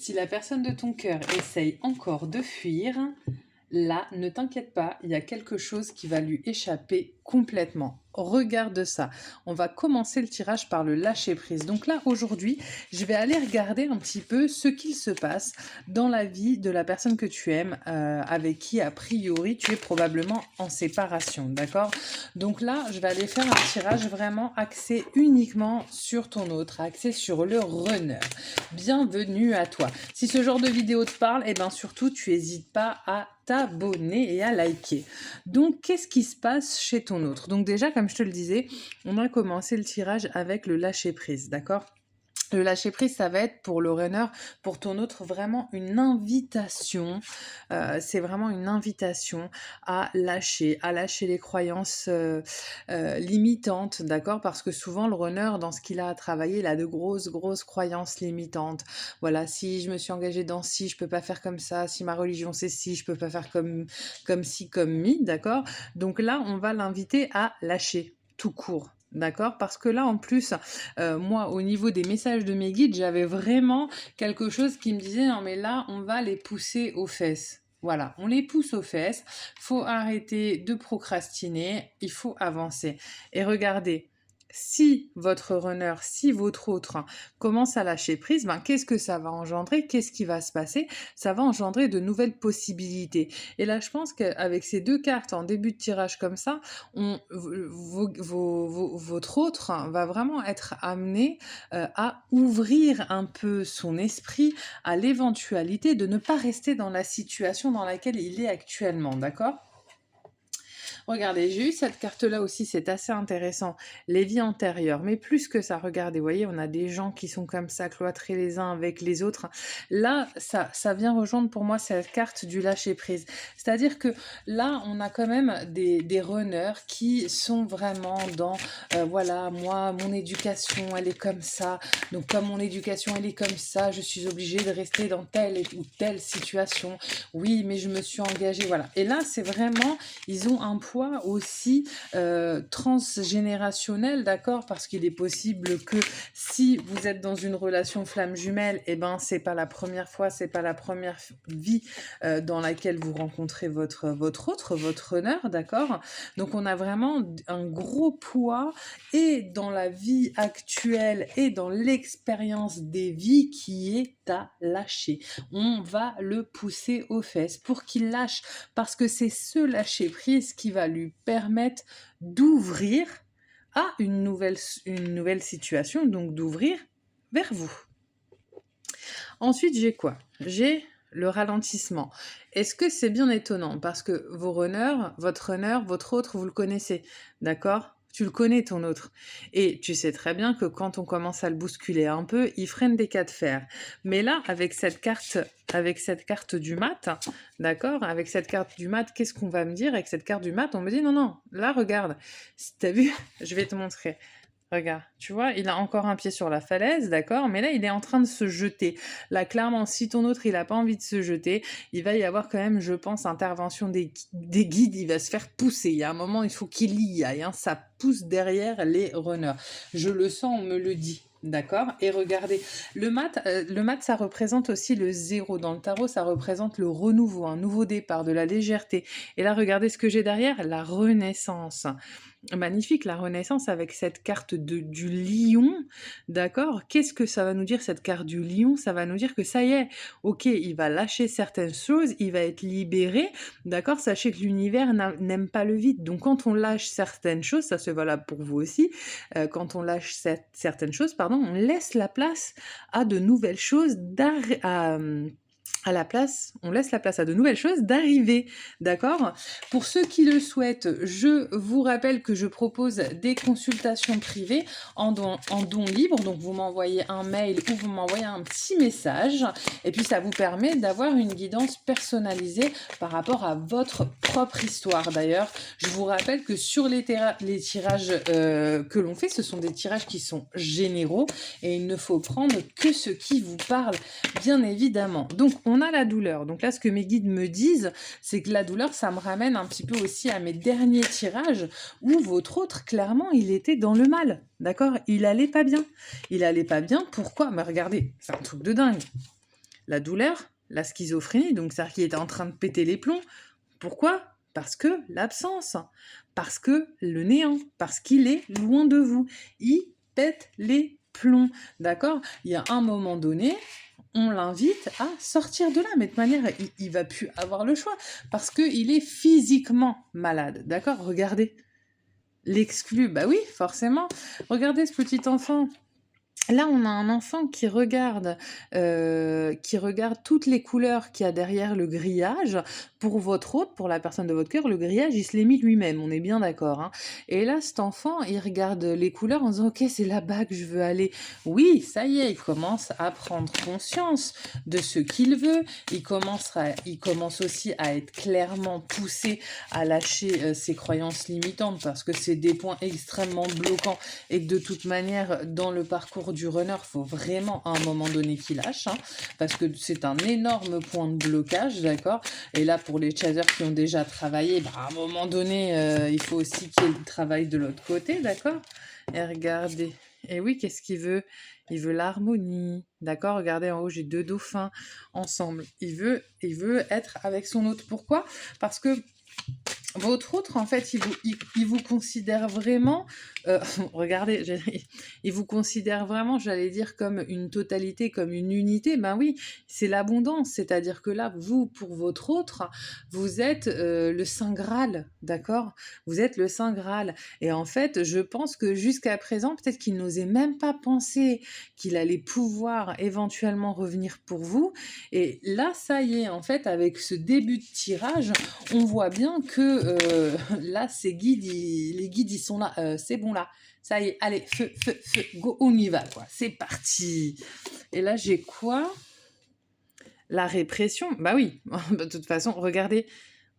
Si la personne de ton cœur essaye encore de fuir, là, ne t'inquiète pas, il y a quelque chose qui va lui échapper complètement. Regarde ça. On va commencer le tirage par le lâcher prise. Donc là, aujourd'hui, je vais aller regarder un petit peu ce qu'il se passe dans la vie de la personne que tu aimes, avec qui, a priori, tu es probablement en séparation. D'accord? Donc là, je vais aller faire un tirage vraiment axé uniquement sur ton autre, axé sur le runner. Bienvenue à toi. Si ce genre de vidéo te parle, et bien surtout, tu n'hésites pas à t'abonner et à liker. Donc, qu'est-ce qui se passe chez ton autre? Donc déjà, comme je te le disais, on a commencé le tirage avec le lâcher prise, d'accord? Le lâcher prise, ça va être pour le runner, pour ton autre, vraiment une invitation. C'est vraiment une invitation à lâcher les croyances limitantes, d'accord? Parce que souvent, le runner, dans ce qu'il a à travailler, il a de grosses croyances limitantes. Voilà, si je me suis engagée dans ci, je peux pas faire comme ça. Si ma religion c'est ci, je peux pas faire comme ci, comme mi, d'accord? Donc là, on va l'inviter à lâcher tout court. D'accord? Parce que là, en plus, moi, au niveau des messages de mes guides, j'avais vraiment quelque chose qui me disait, non mais là, on va les pousser aux fesses. Voilà, on les pousse aux fesses, faut arrêter de procrastiner, il faut avancer. Et regardez, si votre runner, si votre autre commence à lâcher prise, ben, qu'est-ce que ça va engendrer? Qu'est-ce qui va se passer? Ça va engendrer de nouvelles possibilités. Et là, je pense qu'avec ces deux cartes en début de tirage comme ça, votre autre va vraiment être amené à ouvrir un peu son esprit à l'éventualité de ne pas rester dans la situation dans laquelle il est actuellement, d'accord? Regardez, j'ai eu cette carte-là aussi, c'est assez intéressant. Les vies antérieures, mais plus que ça, regardez, vous voyez, on a des gens qui sont comme ça, cloîtrés les uns avec les autres. Là, ça vient rejoindre pour moi cette carte du lâcher-prise. C'est-à-dire que là, on a quand même des runners qui sont vraiment dans, voilà, moi, mon éducation, elle est comme ça. Donc, comme mon éducation, elle est comme ça, je suis obligée de rester dans telle ou telle situation. Oui, mais je me suis engagée, voilà. Et là, c'est vraiment, ils ont un poids aussi transgénérationnel, d'accord? Parce qu'il est possible que si vous êtes dans une relation flamme jumelle, eh ben c'est pas la première fois, c'est pas la première vie dans laquelle vous rencontrez votre runner, d'accord? Donc on a vraiment un gros poids et dans la vie actuelle et dans l'expérience des vies qui est à lâcher. On va le pousser aux fesses pour qu'il lâche, parce que c'est ce lâcher prise qui va lui permettre d'ouvrir à une nouvelle situation, donc d'ouvrir vers vous. Ensuite, j'ai quoi? J'ai le ralentissement. Est-ce que c'est bien étonnant? Parce que vos runners, votre autre, vous le connaissez, d'accord? Tu le connais, ton autre. Et tu sais très bien que quand on commence à le bousculer un peu, il freine des cas de fer. Mais là, avec cette carte du mat, d'accord? Avec cette carte du mat, qu'est-ce qu'on va me dire? Avec cette carte du mat, on me dit, non, non, là, regarde. T'as vu? Je vais te montrer. Regarde, tu vois, il a encore un pied sur la falaise, d'accord? Mais là, il est en train de se jeter. Là, clairement, si ton autre, il n'a pas envie de se jeter, il va y avoir quand même, je pense, intervention des guides, il va se faire pousser. Il y a un moment, il faut qu'il y aille, hein. Ça pousse derrière les runners. Je le sens, on me le dit. D'accord? Et regardez, le mat, ça représente aussi le zéro. Dans le tarot, ça représente le renouveau, un nouveau départ, de la légèreté. Et là, regardez ce que j'ai derrière, la renaissance. Magnifique, la renaissance avec cette carte du lion, d'accord? Qu'est-ce que ça va nous dire, cette carte du lion? Ça va nous dire que ça y est, ok, il va lâcher certaines choses, il va être libéré, d'accord? Sachez que l'univers n'aime pas le vide. Donc quand on lâche certaines choses, ça se valable pour vous aussi, quand on lâche certaines choses, pardon, on laisse la place à de nouvelles choses, on laisse la place à de nouvelles choses d'arriver, d'accord? Pour ceux qui le souhaitent, je vous rappelle que je propose des consultations privées en don libre, donc vous m'envoyez un mail ou vous m'envoyez un petit message, et puis ça vous permet d'avoir une guidance personnalisée par rapport à votre propre histoire. D'ailleurs, je vous rappelle que sur les tirages que l'on fait, ce sont des tirages qui sont généraux, et il ne faut prendre que ce qui vous parle, bien évidemment. Donc, on a la douleur. Donc là, ce que mes guides me disent, c'est que la douleur, ça me ramène un petit peu aussi à mes derniers tirages où votre autre, clairement, il était dans le mal. D'accord? Il allait pas bien. Il allait pas bien. Pourquoi? Mais regardez, c'est un truc de dingue. la douleur, la schizophrénie, donc c'est-à-dire qu'il était en train de péter les plombs. Pourquoi? Parce que l'absence, parce que le néant, parce qu'il est loin de vous. Il pète les plombs, d'accord? Il y a un moment donné, on l'invite à sortir de là, mais de toute manière, il va plus avoir le choix, parce qu'il est physiquement malade, d'accord? Regardez, l'exclu, bah oui, forcément. Regardez ce petit enfant. Là, on a un enfant qui regarde toutes les couleurs qu'il y a derrière le grillage. Pour votre hôte, pour la personne de votre cœur, le grillage, il se l'est mis lui-même, on est bien d'accord, hein. Et là, cet enfant, il regarde les couleurs en disant: «OK, c'est là-bas que je veux aller». Oui, ça y est, il commence à prendre conscience de ce qu'il veut. Il commence aussi à être clairement poussé à lâcher, ses croyances limitantes, parce que c'est des points extrêmement bloquants et que de toute manière, dans le parcours du runner, faut vraiment à un moment donné qu'il lâche, hein, parce que c'est un énorme point de blocage, d'accord? Et là, pour les chasers qui ont déjà travaillé, bah, à un moment donné, il faut aussi qu'il y ait le travail de l'autre côté, d'accord? Et regardez. Et oui, qu'est-ce qu'il veut? Il veut l'harmonie, d'accord? Regardez, en haut, j'ai 2 dauphins ensemble. Il veut être avec son hôte. Pourquoi? Parce que votre autre, en fait, il vous considère vraiment, regardez, il vous considère vraiment, j'allais dire, comme une totalité, comme une unité. Ben oui, c'est l'abondance. C'est-à-dire que là, vous, pour votre autre, vous êtes le Saint Graal, d'accord? Vous êtes le Saint Graal. Et en fait, je pense que jusqu'à présent, peut-être qu'il n'osait même pas penser qu'il allait pouvoir éventuellement revenir pour vous. Et là, ça y est, en fait, avec ce début de tirage, on voit bien que là, les guides, ils sont là. C'est bon là. Ça y est, allez, feu, feu, feu, go, on y va, quoi. C'est parti. Et là, j'ai quoi? La répression. Bah oui, de toute façon, regardez,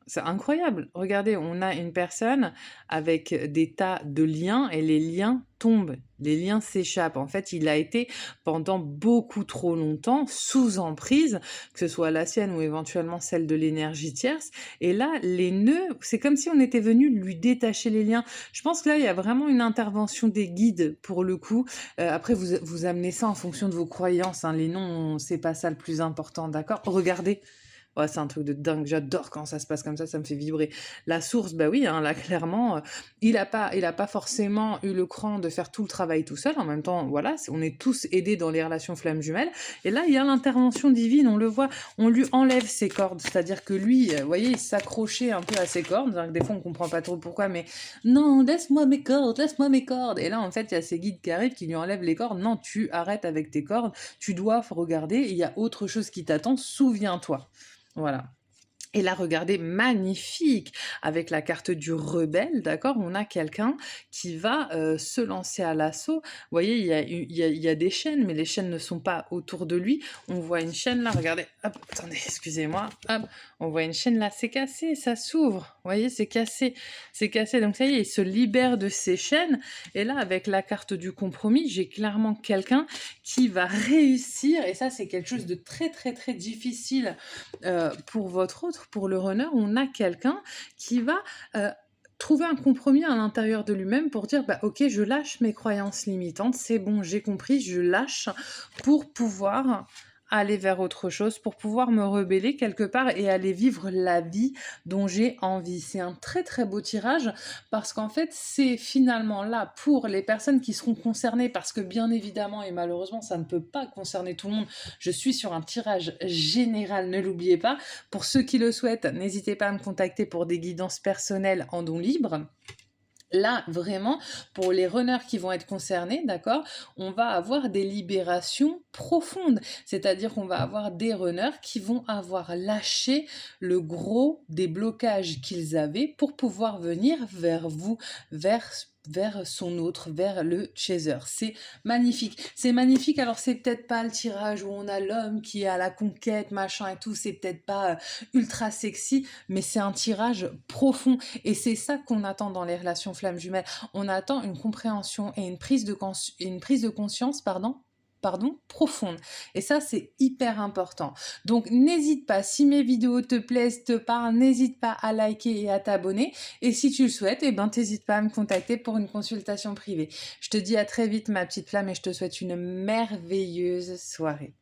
c'est incroyable. Regardez, on a une personne avec des tas de liens et les liens tombent, les liens s'échappent. En fait, il a été pendant beaucoup trop longtemps sous emprise, que ce soit la sienne ou éventuellement celle de l'énergie tierce. Et là, les nœuds, c'est comme si on était venu lui détacher les liens. Je pense que là, il y a vraiment une intervention des guides pour le coup. Après, vous amenez ça en fonction de vos croyances, hein. Les noms, c'est pas ça le plus important, d'accord? Regardez. Ouais, c'est un truc de dingue. J'adore quand ça se passe comme ça me fait vibrer. La source, bah oui, hein, là, clairement, il a pas forcément eu le cran de faire tout le travail tout seul. En même temps, voilà, on est tous aidés dans les relations flammes jumelles. Et là, il y a l'intervention divine, on le voit, on lui enlève ses cordes. C'est-à-dire que lui, vous voyez, il s'accrochait un peu à ses cordes. C'est-à-dire que des fois, on comprend pas trop pourquoi, mais non, laisse-moi mes cordes, laisse-moi mes cordes. Et là, en fait, il y a ces guides qui arrivent, qui lui enlèvent les cordes. Non, tu arrêtes avec tes cordes, tu dois regarder, il y a autre chose qui t'attend, souviens-toi. Voilà. Et là, regardez, magnifique, avec la carte du rebelle, d'accord? On a quelqu'un qui va se lancer à l'assaut. Vous voyez, il y a des chaînes, mais les chaînes ne sont pas autour de lui. On voit une chaîne là, regardez, hop, attendez, excusez-moi, hop, on voit une chaîne là, c'est cassé, ça s'ouvre. Vous voyez, c'est cassé. Donc ça y est, il se libère de ces chaînes. Et là, avec la carte du compromis, j'ai clairement quelqu'un qui va réussir, et ça, c'est quelque chose de très, très, très difficile pour votre autre, pour le runner, on a quelqu'un qui va trouver un compromis à l'intérieur de lui-même pour dire bah ok, je lâche mes croyances limitantes, c'est bon, j'ai compris, je lâche pour pouvoir aller vers autre chose, pour pouvoir me rebeller quelque part et aller vivre la vie dont j'ai envie. C'est un très très beau tirage parce qu'en fait c'est finalement là pour les personnes qui seront concernées, parce que bien évidemment et malheureusement ça ne peut pas concerner tout le monde, je suis sur un tirage général, ne l'oubliez pas. Pour ceux qui le souhaitent, n'hésitez pas à me contacter pour des guidances personnelles en don libre. Là, vraiment, pour les runners qui vont être concernés, d'accord, on va avoir des libérations profondes. C'est-à-dire qu'on va avoir des runners qui vont avoir lâché le gros des blocages qu'ils avaient pour pouvoir venir vers vous, vers son autre, vers le chaser. C'est magnifique. C'est magnifique. Alors, c'est peut-être pas le tirage où on a l'homme qui est à la conquête, machin et tout. C'est peut-être pas ultra sexy, mais c'est un tirage profond. Et c'est ça qu'on attend dans les relations flammes jumelles. On attend une compréhension et une prise de conscience, profonde. Et ça, c'est hyper important. Donc, n'hésite pas, si mes vidéos te plaisent, te parlent, n'hésite pas à liker et à t'abonner. Et si tu le souhaites, t'hésites pas à me contacter pour une consultation privée. Je te dis à très vite, ma petite flamme, et je te souhaite une merveilleuse soirée.